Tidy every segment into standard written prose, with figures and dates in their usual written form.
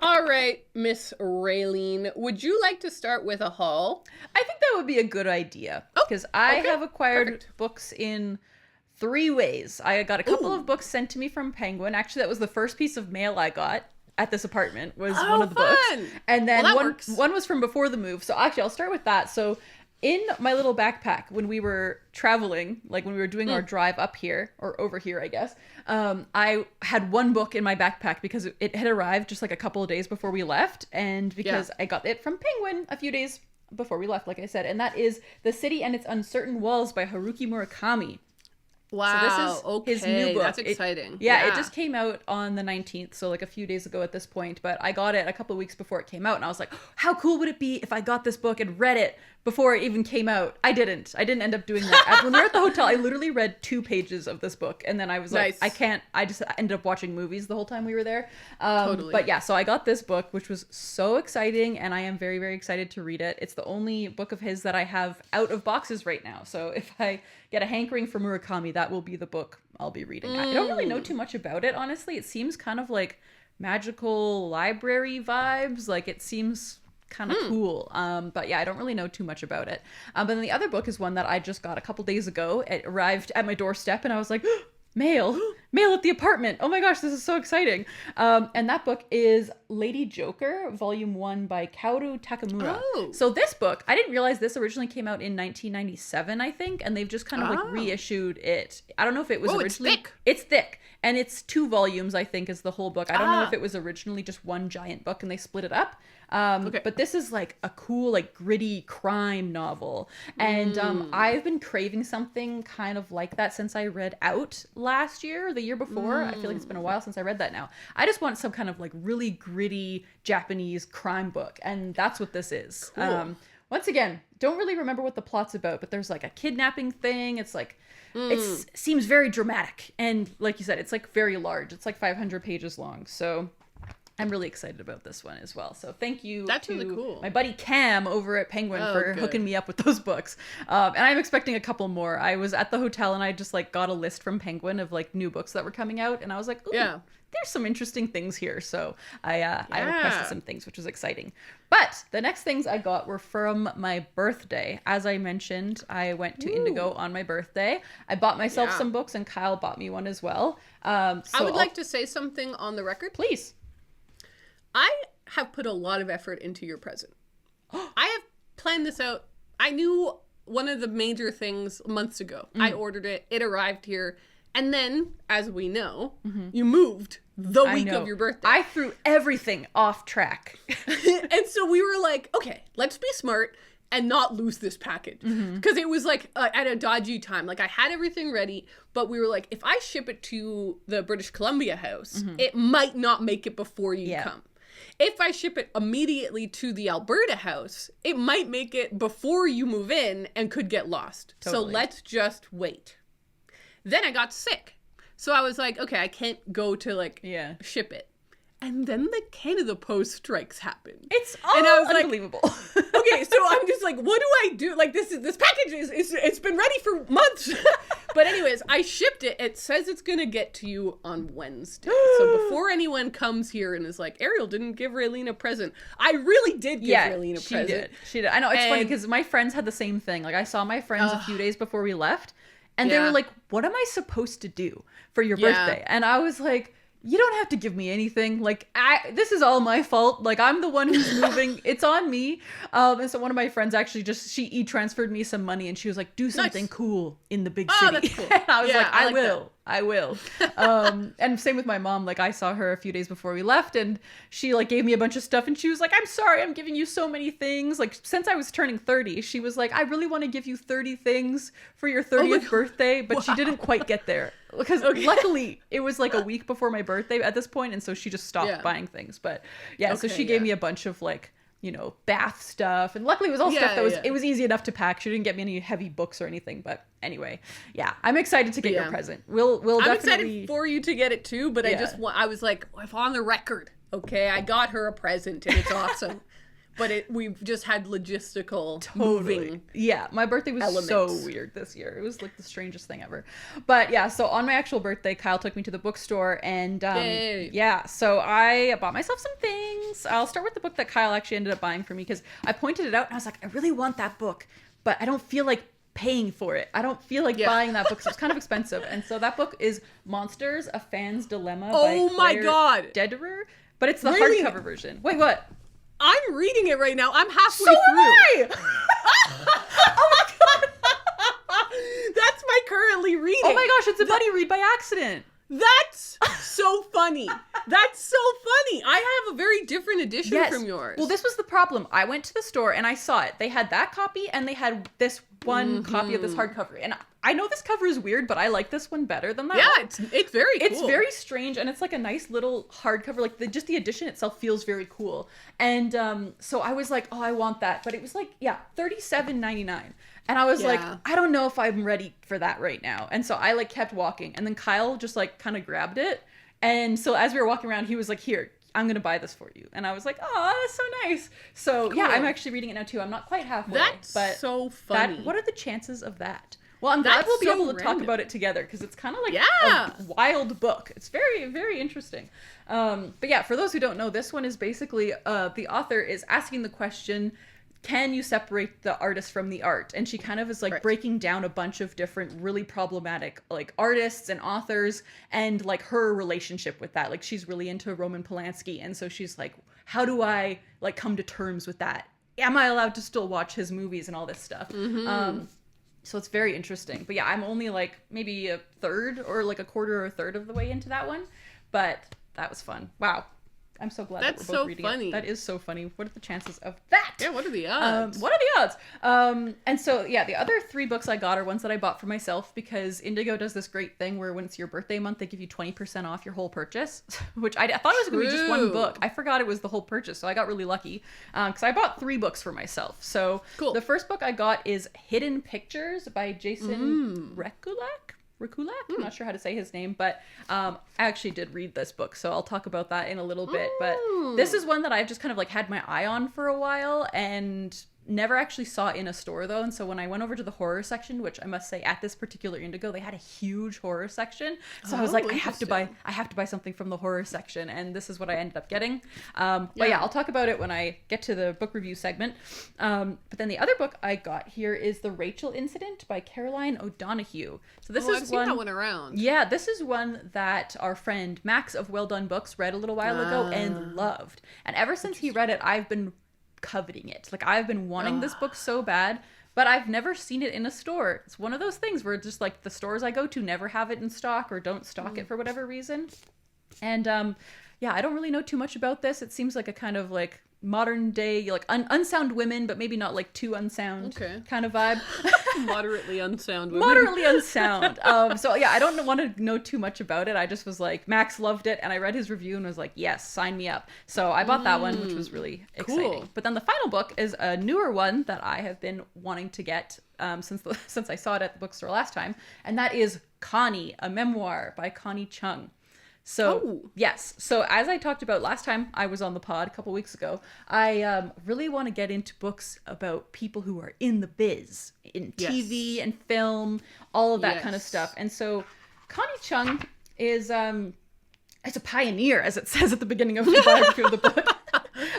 All right, Miss Raeleen, would you like to start with a haul? I think that would be a good idea because I have acquired books in 3 ways. I got a couple of books sent to me from Penguin. Actually, that was the first piece of mail I got at this apartment was one of the books. And then one was from before the move. So actually, I'll start with that. So in my little backpack, when we were traveling, like when we were doing our drive up here, or over here, I guess, I had one book in my backpack because it had arrived just like a couple of days before we left. And because I got it from Penguin a few days before we left, like I said. And that is The City and Its Uncertain Walls by Haruki Murakami. Wow. So this is his new book. That's exciting. It just came out on the 19th, so like a few days ago at this point, but I got it a couple of weeks before it came out, and I was like, how cool would it be if I got this book and read it before it even came out? I didn't end up doing that. When we were at the hotel, I literally read 2 pages of this book, and then I was like, I just ended up watching movies the whole time we were there. Totally. But yeah, so I got this book, which was so exciting, and I am very, very excited to read it. It's the only book of his that I have out of boxes right now, so if I get a hankering for Murakami, that will be the book I'll be reading. I don't really know too much about it, honestly. It seems kind of like magical library vibes. Like it seems kind of cool. But yeah, I don't really know too much about it. But then the other book is one that I just got a couple days ago. It arrived at my doorstep and I was like, mail at the apartment. Oh my gosh, this is so exciting. And that book is Lady Joker, Volume 1 by Kaoru Takamura. So this book, I didn't realize this originally came out in 1997, I think, and they've just kind of like reissued it. I don't know if it was originally... It's thick. It's thick. And it's 2 volumes, I think, is the whole book. I don't know if it was originally just one giant book and they split it up. But this is like a cool, like gritty crime novel. And I've been craving something kind of like that since I read Out last year, the year before. I feel like it's been a while since I read that now. I just want some kind of like really gritty Japanese crime book. And that's what this is. Cool. Once again, don't really remember what the plot's about, but there's like a kidnapping thing. It's like, it seems very dramatic. And like you said, it's like very large. It's like 500 pages long. So I'm really excited about this one as well. So thank you to my buddy Cam over at Penguin for hooking me up with those books. And I'm expecting a couple more. I was at the hotel and I just like got a list from Penguin of like new books that were coming out. And I was like, ooh, there's some interesting things here. So I requested some things, which was exciting. But the next things I got were from my birthday. As I mentioned, I went to Indigo on my birthday. I bought myself some books and Kyle bought me one as well. So I would like to say something on the record. Please. I have put a lot of effort into your present. I have planned this out. I knew one of the major things months ago. I ordered it. It arrived here. And then, as we know, you moved the week of your birthday. I threw everything off track. And so we were like, okay, let's be smart and not lose this package. Because it was like at a dodgy time. Like I had everything ready, but we were like, if I ship it to the British Columbia house, it might not make it before you come. If I ship it immediately to the Alberta house, it might make it before you move in and could get lost. Totally. So let's just wait. Then I got sick. So I was like, okay, I can't go to ship it. And then the Canada Post strikes happened. It's unbelievable. Okay, so I'm just like, what do I do? Like this package it's been ready for months. But anyways, I shipped it. It says it's going to get to you on Wednesday. So before anyone comes here and is like, Ariel didn't give Raeleen a present. I really did give Raeleen a present. She did. I know, it's funny because my friends had the same thing. Like I saw my friends a few days before we left and they were like, what am I supposed to do for your birthday? And I was like, you don't have to give me anything. Like, this is all my fault. Like, I'm the one who's moving. It's on me. And so one of my friends actually she e-transferred me some money and she was like, do something cool in the big city. That's cool. And I was like, I will. And same with my mom. Like, I saw her a few days before we left and she like gave me a bunch of stuff and she was like, I'm sorry, I'm giving you so many things. Like, since I was turning 30, she was like, I really want to give you 30 things for your 30th birthday, but she didn't quite get there. Because luckily it was like a week before my birthday at this point, and so she just stopped buying things. But so she gave me a bunch of like, you know, bath stuff, and luckily it was all stuff that it was easy enough to pack. She didn't get me any heavy books or anything. But anyway, I'm excited to get your present. We'll definitely. I'm excited for you to get it too. But I was like, if on the record, okay, I got her a present and it's awesome. But we've just had logistical moving. Yeah, my birthday was so weird this year. It was like the strangest thing ever. But yeah, so on my actual birthday, Kyle took me to the bookstore and so I bought myself some things. things. I'll start with the book that Kyle actually ended up buying for me, because I pointed it out and I was like, I really want that book, but I don't feel like paying for it. I don't feel like buying that book, so it's kind of expensive. And so that book is Monsters: A Fan's Dilemma by Claire Dederer, but it's the hardcover version. Wait, what? I'm reading it right now. I'm halfway through. Am I! Oh my god! That's my currently reading. Oh my gosh, it's a buddy read by accident. That's so funny. That's so funny. I have a very different edition from yours. Well, this was the problem. I went to the store and I saw it. They had that copy and they had this one copy of this hardcover. And I know this cover is weird, but I like this one better than that one. It's very cool. It's very strange, and it's like a nice little hardcover. Like just the edition itself feels very cool. And so I was like, oh, I want that. But it was like, $37.99. And I was like, I don't know if I'm ready for that right now. And so I like kept walking. And then Kyle just like kind of grabbed it. And so as we were walking around, he was like, here, I'm going to buy this for you. And I was like, oh, that's so nice. So cool. I'm actually reading it now too. I'm not quite halfway. That's so funny. What are the chances of that? Well, I'm glad we'll be able to talk about it together, because it's kind of like a wild book. It's very, very interesting. But yeah, for those who don't know, this one is basically the author is asking the question, can you separate the artist from the art? And she kind of is like breaking down a bunch of different really problematic like artists and authors, and like her relationship with that. Like she's really into Roman Polanski, and so she's like, how do I like come to terms with that? Am I allowed to still watch his movies and all this stuff? So it's very interesting. But yeah, I'm only like maybe a third or like a quarter or a third of the way into that one, but that was fun. Wow. I'm so glad that we're both reading it. That is so funny. What are the chances of that? Yeah, what are the odds? And so, yeah, the other 3 books I got are ones that I bought for myself, because Indigo does this great thing where when it's your birthday month, they give you 20% off your whole purchase, which I thought it was going to be just one book. I forgot it was the whole purchase, so I got really lucky, because I bought 3 books for myself. So the first book I got is Hidden Pictures by Jason Rekulak. I'm not sure how to say his name, but I actually did read this book, so I'll talk about that in a little bit. But this is one that I've just kind of like had my eye on for a while and never actually saw in a store though. And so when I went over to the horror section, which I must say at this particular Indigo, they had a huge horror section. So I was like, I have to buy something from the horror section. And this is what I ended up getting. But yeah, I'll talk about it when I get to the book review segment. But then the other book I got here is The Rachel Incident by Caroline O'Donoghue. So this is I've seen that one around. Yeah, this is one that our friend Max of Well Done Books read a little while ago and loved. And ever since he read it, I've been coveting it. Like I've been wanting this book so bad, but I've never seen it in a store. It's one of those things where just like the stores I go to never have it in stock or don't stock it for whatever reason. And yeah, I don't really know too much about this. It seems like a kind of like modern day, like unsound women, but maybe not like too unsound kind of vibe. Moderately unsound women. Moderately unsound. So yeah, I don't want to know too much about it. I just was like, Max loved it, and I read his review and was like, yes, sign me up. So I bought that one, which was really exciting. Cool. But then the final book is a newer one that I have been wanting to get since I saw it at the bookstore last time, and that is Connie, a memoir by Connie Chung. So, yes. So as I talked about last time I was on the pod a couple weeks ago, I really want to get into books about people who are in the biz, in TV and film, all of that kind of stuff. And so Connie Chung is a pioneer, as it says at the beginning of the biography of the book.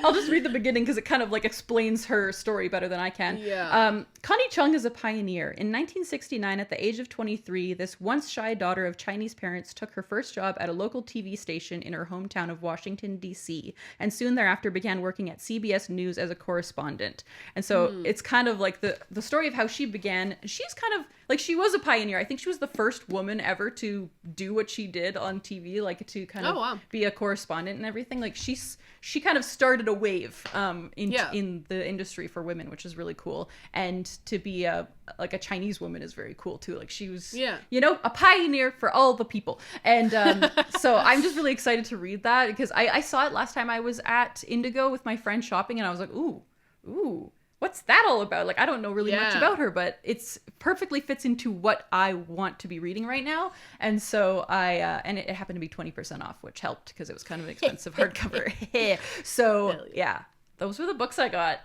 I'll just read the beginning because it kind of like explains her story better than I can. Yeah. Connie Chung is a pioneer. In 1969, at the age of 23, this once shy daughter of Chinese parents took her first job at a local TV station in her hometown of Washington, D.C., and soon thereafter began working at CBS News as a correspondent. And so it's kind of like the story of how she began. She's kind of like, she was a pioneer. I think she was the first woman ever to do what she did on TV, like to kind of be a correspondent and everything. Like she kind of started a wave in the industry for women, which is really cool. And to be a Chinese woman is very cool too. Like she was, a pioneer for all the people. And so I'm just really excited to read that because I saw it last time I was at Indigo with my friend shopping, and I was like, ooh, what's that all about? Like, I don't know really much about her, but it's perfectly fits into what I want to be reading right now. And so and it happened to be 20% off, which helped because it was kind of an expensive hardcover. So yeah, those were the books I got.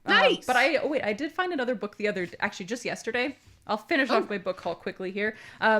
Nice. But I did find another book just yesterday. I'll finish off my book haul quickly here.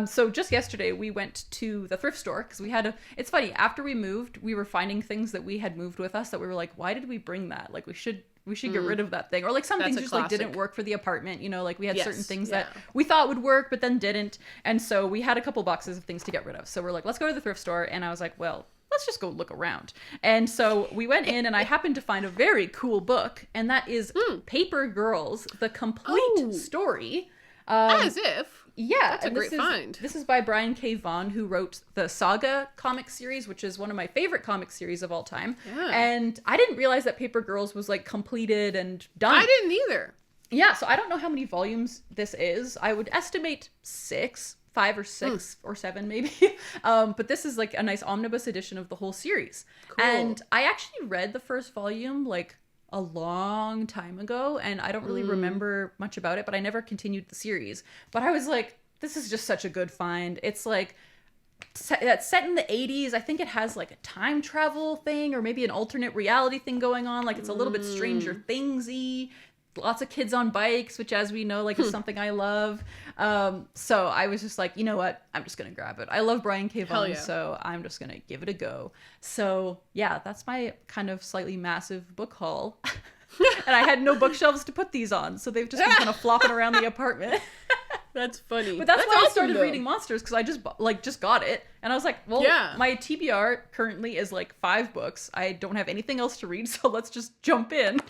So just yesterday we went to the thrift store because we had it's funny, after we moved, we were finding things that we had moved with us that we were like, why did we bring that? Like we should get rid of that thing. Or like some things just like didn't work for the apartment, you know, like we had certain things that we thought would work but then didn't. And so we had a couple boxes of things to get rid of. So we're like, let's go to the thrift store. And I was like, well, let's just go look around. And so we went in and I happened to find a very cool book, and that is Paper Girls, the complete story. As if. Yeah. That's a great find. This is by Brian K. Vaughan, who wrote the Saga comic series, which is one of my favorite comic series of all time. Yeah. And I didn't realize that Paper Girls was like completed and done. I didn't either. Yeah, so I don't know how many volumes this is. I would estimate 5 or 6 or 7 maybe. But this is like a nice omnibus edition of the whole series. Cool. And I actually read the first volume like a long time ago, and I don't really remember much about it, but I never continued the series. But I was like, this is just such a good find. It's like that's set in the 80s. I think it has like a time travel thing or maybe an alternate reality thing going on. Like it's a little bit Stranger Things-y. Lots of kids on bikes, which as we know, like is something I love. So I was just like, you know what? I'm just going to grab it. I love Brian K. Vaughan, so I'm just going to give it a go. So yeah, that's my kind of slightly massive book haul. And I had no bookshelves to put these on, so they've just been kind of flopping around the apartment. That's funny. But that's why I started reading Monsters, because I just got it. And I was like, well, my TBR currently is like 5 books. I don't have anything else to read, so let's just jump in.